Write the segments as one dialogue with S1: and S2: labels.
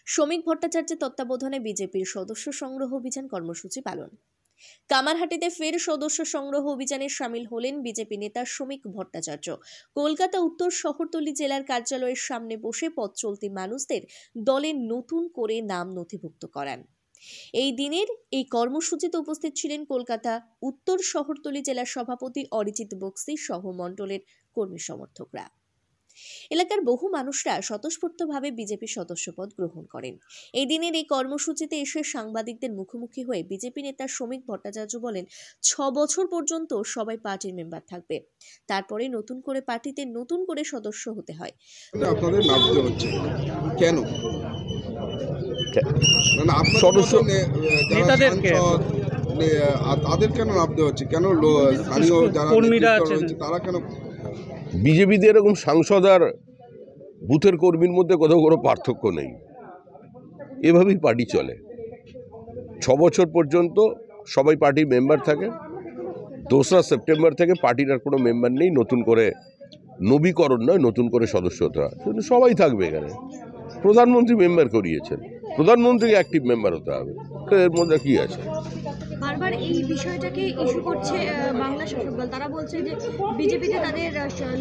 S1: শ্রমিক ভট্টাচার্যের তত্ত্বাবধানে বিজেপির সদস্য সংগ্রহ অভিযান কর্মসূচি পালন। কামারহাটিতে ফের সদস্য সংগ্রহ অভিযানে সামিল হলেন বিজেপি নেতা শ্রমিক ভট্টাচার্য। কলকাতা উত্তর শহরতলি জেলার কার্যালয়ের সামনে বসে পথ চলতি মানুষদের দলে নতুন করে নাম নথিভুক্ত করান। এই দিনের এই কর্মসূচিতে উপস্থিত ছিলেন কলকাতা উত্তর শহরতলি জেলার সভাপতি অরিজিৎ বক্সি সহ মণ্ডলের কর্মী সমর্থকরা। এলাকার বহু মানুষরা স্বতঃস্ফূর্তভাবে বিজেপি সদস্যপদ গ্রহণ করেন। এই দিনের এই কর্মসূচিতে এসে সাংবাদিকদের মুখোমুখি হয়ে বিজেপি নেতা শ্রমিক ভট্টাচার্য বলেন, 6 বছর পর্যন্ত সবাই পার্টির মেম্বার থাকবে, তারপরে নতুন করে পার্টিতে নতুন করে সদস্য হতে হয়।
S2: আপনাদের নাম দেওয়া হচ্ছে কেন?
S3: সদস্য
S2: নেতাদেরকে তাদের কেন নাম দেওয়া হচ্ছে? কেন স্থানীয় যারা কর্মীরা রয়েছে তারা কেন?
S3: বিজেপিতে এরকম সাংসদ আর বুথের কর্মীর মধ্যে কোথাও কোনো পার্থক্য নেই, এভাবেই পার্টি চলে। 6 বছর পর্যন্ত সবাই পার্টির মেম্বার থাকে। 2রা সেপ্টেম্বর থেকে পার্টির আর কোনো মেম্বার নেই, নতুন করে নবীকরণ নয়, নতুন করে সদস্য হতে হয়। সবাই থাকবে এখানে। প্রধানমন্ত্রী মেম্বার করিয়েছেন, প্রধানমন্ত্রীকে অ্যাক্টিভ মেম্বার হতে হবে, এর মধ্যে কি আছে?
S4: বারবার এই বিষয়টাকে ইস্যু করছে বাংলা শাসক দল। তারা বলছে যে বিজেপিতে তাদের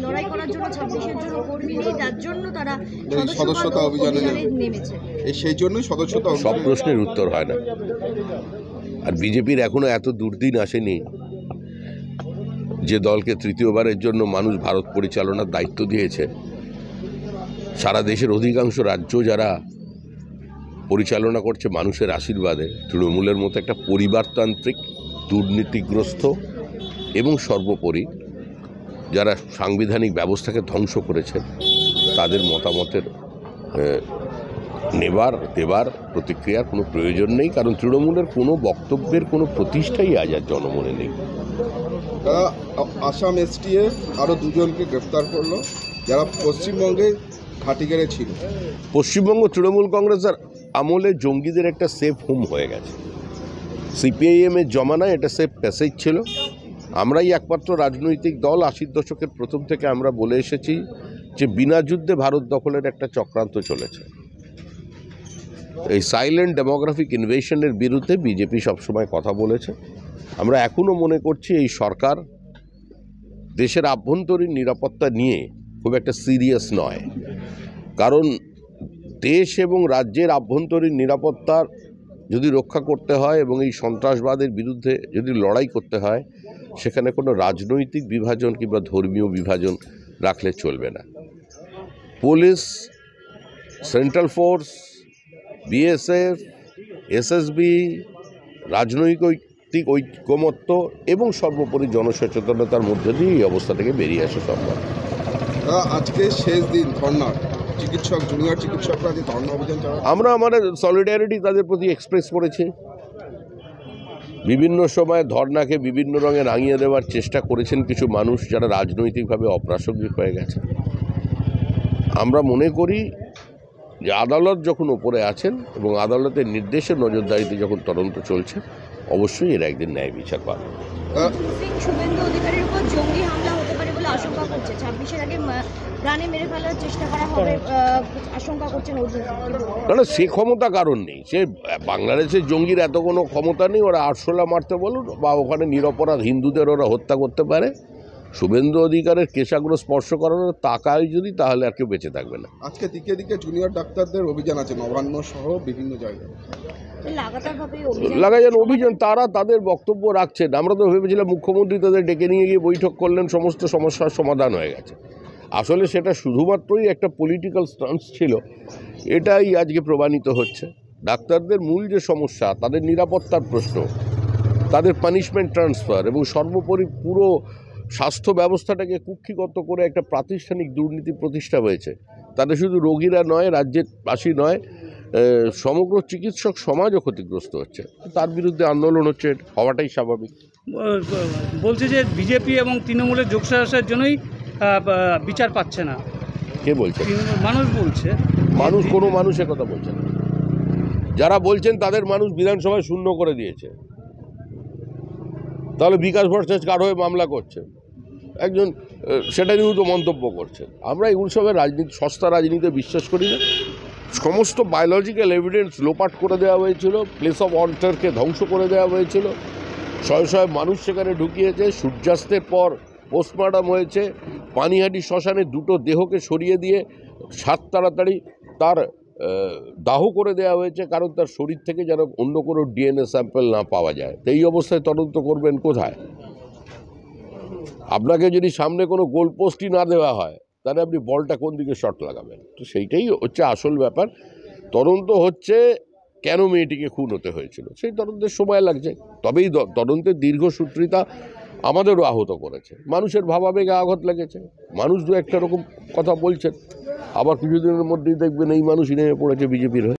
S4: লড়াই করার জন্য 26-এর জন্য কর্মী নেই, যার জন্য তারা
S2: সদস্যতা অভিযানে
S4: নেমেছে।
S2: সেই জন্যই সদস্যতা।
S3: সব প্রশ্নের উত্তর হয় না। আর বিজেপির এখনো এত দুর্দিন আসেনি যে দলকে তৃতীয়বারের জন্য মানুষ ভারত পরিচালনার দায়িত্ব দিয়েছে। সারা দেশের অধিকাংশ রাজ্য যারা পরিচালনা করছে মানুষের আশীর্বাদে, তৃণমূলের মতো একটা পরিবারতান্ত্রিক, দুর্নীতিগ্রস্ত এবং সর্বোপরি যারা সাংবিধানিক ব্যবস্থাকে ধ্বংস করেছে, তাদের মতামতের দেবার প্রতিক্রিয়ার কোনো প্রয়োজন নেই, কারণ তৃণমূলের কোনো বক্তব্যের কোনো প্রতিষ্ঠাই আজ আর জনমনে নেই।
S2: আসাম এসটিএফ আরও 2জনকে গ্রেফতার করলো যারা পশ্চিমবঙ্গে ঘাটিগেড়ে ছিল।
S3: পশ্চিমবঙ্গ তৃণমূল কংগ্রেসের আমলে জঙ্গিদের একটা সেফ হোম হয়ে গেছে। সিপিআইএমের জমানায় এটা সেফ প্যাসেজ ছিল। আমরাই একমাত্র রাজনৈতিক দল 80-র দশকের প্রথম থেকে আমরা বলে এসেছি যে বিনা যুদ্ধে ভারত দখলের একটা চক্রান্ত চলেছে। এই সাইলেন্ট ডেমোগ্রাফিক ইনভেশনের বিরুদ্ধে বিজেপি সবসময় কথা বলেছে। আমরা এখনও মনে করছি এই সরকার দেশের আভ্যন্তরীণ নিরাপত্তা নিয়ে খুব একটা সিরিয়াস নয়, কারণ দেশ এবং রাজ্যের আভ্যন্তরীণ নিরাপত্তার যদি রক্ষা করতে হয় এবং এই সন্ত্রাসবাদের বিরুদ্ধে যদি লড়াই করতে হয়, সেখানে কোনো রাজনৈতিক বিভাজন কিংবা ধর্মীয় বিভাজন রাখলে চলবে না। Police, central force, BSF, SSB, রাজনৈতিক ঐকমত্য এবং সর্বোপরি জনসচেতনতার মধ্যে দিয়ে এই অবস্থা থেকে বেরিয়ে আসা সম্ভব।
S2: আজকে শেষ দিন ধর্নার, জুনিয়র চিকিৎসকরা যে ধর্না অভিযান চালান,
S3: আমরা আমাদের সলিডারিটি তাদের প্রতি এক্সপ্রেস করেছি। বিভিন্ন সময় ধর্নাকে বিভিন্ন রঙে রাঙিয়ে দেওয়ার চেষ্টা করেছেন কিছু মানুষ যারা রাজনৈতিকভাবে অপ্রাসঙ্গিক হয়ে গেছে। আমরা মনে করি যে আদালত যখন ওপরে আছেন এবং আদালতের নির্দেশে নজরদারিতে যখন তদন্ত চলছে, অবশ্যই এর একদিন ন্যায় বিচার পাবে।
S4: শুভেন্দু অধিকারীর উপর জঙ্গি হামলা হতে পারে বলে আশঙ্কা করছে। 26-এর আগে প্রাণে মেরে ফেলার চেষ্টা করা হবে আশঙ্কা করছেন।
S3: না, সে ক্ষমতা কারণ নেই। সে বাংলাদেশের জঙ্গির এত কোনো ক্ষমতা নেই। ওরা আরশোলা মারতে বলুন বা ওখানে নিরপরাধ হিন্দুদের ওরা হত্যা করতে পারে। শুভেন্দু অধিকারের কেশাগ্র স্পর্শ করানোর তাকায় যদি, তাহলে আর কেউ বেঁচে থাকবে না।
S2: আজকে দিকে দিকে জুনিয়র ডাক্তারদের অভিযান আছে নবান্ন সহ বিভিন্ন জায়গায়।
S3: লাগাজান অভিযান, তারা তাদের বক্তব্য রাখছেন। আমরা তো ভেবেছিলাম মুখ্যমন্ত্রী তাদের ডেকে নিয়ে গিয়ে বৈঠক করলেন, সমস্ত সমস্যার সমাধান হয়ে গেছে। আসলে সেটা শুধুমাত্রই একটা পলিটিক্যাল স্টান্স ছিল, এটাই আজকে প্রমাণিত হচ্ছে। ডাক্তারদের মূল যে সমস্যা, তাদের নিরাপত্তার প্রশ্ন, তাদের পানিশমেন্ট ট্রান্সফার এবং সর্বোপরি পুরো স্বাস্থ্য ব্যবস্থাটাকে কুক্ষিগত করে একটা প্রাতিষ্ঠানিক দুর্নীতি প্রতিষ্ঠা হয়েছে। তাদের শুধু রোগীরা নয়, রাজ্যের বাসী নয়, সমগ্র চিকিৎসক সমাজও ক্ষতিগ্রস্ত হচ্ছে। তার বিরুদ্ধে আন্দোলন হচ্ছে, হওয়াটাই স্বাভাবিক।
S5: বলছে যে বিজেপি এবং তৃণমূলের যোগসাজশের জন্যই বিচার পাচ্ছে না।
S3: কে বলছে?
S5: মানুষ বলছে।
S3: মানুষ কোনো মানুষ কথা বলছে না। যারা বলছেন তাদের মানুষ বিধানসভায় শূন্য করে দিয়েছে। তাহলে বিকাশ ভট্টাচার্য কার হয়ে মামলা করছে? একজন সেটা নিয়েও তো মন্তব্য করছেন। আমরা এগুলো সবের রাজনীতি, সস্তা রাজনীতিতে বিশ্বাস করি না। সমস্ত বায়োলজিক্যাল এভিডেন্স লোপাট করে দেওয়া হয়েছিল, প্লেস অফ অল্টারকে ধ্বংস করে দেওয়া হয়েছিল, শয়ে শয়ে মানুষ সেখানে ঢুকিয়েছে, সূর্যাস্তের পর পোস্টমর্টম হয়েছে, পানিহাটি শ্মশানে দুটো দেহকে সরিয়ে দিয়ে তাড়াতাড়ি তার দাহ করে দেওয়া হয়েছে, কারণ তার শরীর থেকে যেন অন্য কোনো ডিএনএ স্যাম্পল না পাওয়া যায়। তো এই অবস্থায় তদন্ত করবেন কোথায়? আপনাকে যদি সামনে কোনো গোলপোস্টই না দেওয়া হয় তাহলে আপনি বলটা কোন দিকে শট লাগাবেন? তো সেইটাই হচ্ছে আসল ব্যাপার। তদন্ত হচ্ছে কেন মেয়েটিকে খুন হতে হয়েছিল, সেই তদন্তের সময় লাগছে। তবেই তদন্তের দীর্ঘসূত্রিতা আমাদেরও আহত করেছে, মানুষের ভাবাবেগে আঘাত লেগেছে, মানুষ দু একটা রকম কথা বলছেন, আবার কিছুদিনের মধ্যেই দেখবেন এই মানুষই নেমে পড়েছে বিজেপির হয়ে।